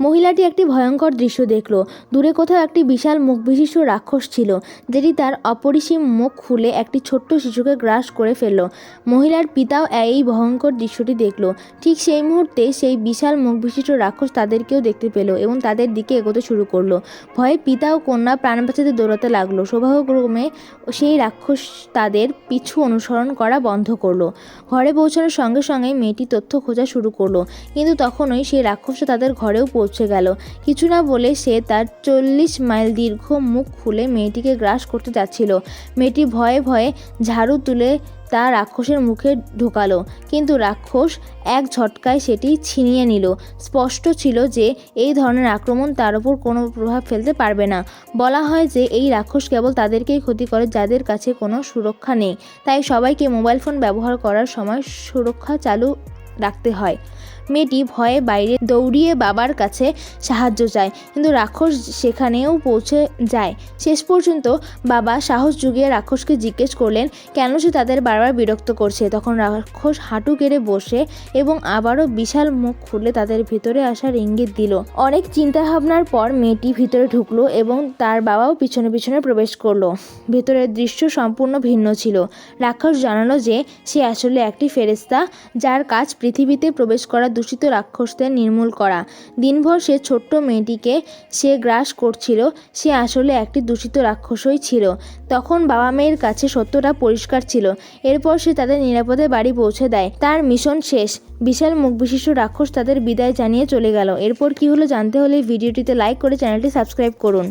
মহিলাটি একটি ভয়ঙ্কর দৃশ্য দেখল। দূরে কোথাও একটি বিশাল মুখ বিশিষ্ট রাক্ষস ছিল, যেটি তার অপরিসীম মুখ খুলে একটি ছোট্ট শিশুকে গ্রাস করে ফেলল। মহিলার পিতাও এই ভয়ঙ্কর দৃশ্যটি দেখল। ঠিক সেই মুহূর্তে সেই বিশাল মুখ বিশিষ্ট রাক্ষস তাদেরকেও দেখতে পেল এবং তাদের দিকে এগোতে শুরু করলো। ভয়ে পিতা ও কন্যা প্রাণ বাঁচাতে দৌড়াতে লাগলো। সৌভাগ্যক্রমে সেই রাক্ষস তাদের পিছু অনুসরণ করা বন্ধ করলো। ঘরে পৌঁছানোর সঙ্গে সঙ্গেই মেয়েটি তথ্য খোঁজা শুরু করলো, কিন্তু তখনই সেই রাক্ষসটা তাদের ঘরেও পৌঁছে গেল। কিছু না বলে সে তার 40 মাইল দীর্ঘ মুখ খুলে মেয়েটিকে গ্রাস করতে যাচ্ছিল। মেয়েটি ভয়ে ভয়ে ঝাড়ু তুলে তা রাক্ষসের মুখে ঢোকালো, কিন্তু রাক্ষস এক ঝটকায় সেটি ছিনিয়ে নিল। স্পষ্ট ছিল যে এই ধরনের আক্রমণ তার উপর কোনো প্রভাব ফেলতে পারবে না। বলা হয় যে এই রাক্ষস কেবল তাদেরকেই ক্ষতি করে যাদের কাছে কোনো সুরক্ষা নেই। তাই সবাইকে মোবাইল ফোন ব্যবহার করার সময় সুরক্ষা চালু রাখতে হয়। মেয়েটি ভয়ে বাইরে দৌড়িয়ে বাবার কাছে সাহায্য চায়, কিন্তু রাক্ষস সেখানেও পৌঁছে যায়। শেষ পর্যন্ত বাবা সাহস জুগিয়ে রাক্ষসকে জিজ্ঞেস করলেন কেন সে তাদের বারবার বিরক্ত করছে। তখন রাক্ষস হাঁটু গেড়ে বসে এবং আবারও বিশাল মুখ খুলে তাদের ভিতরে আসার ইঙ্গিত দিল। অনেক চিন্তাভাবনার পর মেয়েটি ভিতরে ঢুকলো এবং তার বাবাও পিছনে পিছনে প্রবেশ করলো। ভেতরের দৃশ্য সম্পূর্ণ ভিন্ন ছিল। রাক্ষস জানালো যে সে আসলে একটি ফেরেশতা, যার কাজ পৃথিবীতে প্রবেশ করা দূষিত রাক্ষসদের নির্মূল করা। দিনভর সে ছোট্ট মেয়েটিকে সে গ্রাস করছিল, সে আসলে একটি দূষিত রাক্ষসই ছিল। তখন বাবা মেয়ের কাছে সত্যটা পরিষ্কার ছিল। এরপর সে তাদের নিরাপদে বাড়ি পৌঁছে দেয়। তার মিশন শেষ। বিশাল মুখ বিশিষ্ট রাক্ষস তাদের বিদায় জানিয়ে চলে গেল। এরপর কি হলো জানতে হলে ভিডিওটিতে লাইক করে চ্যানেলটি সাবস্ক্রাইব করুন।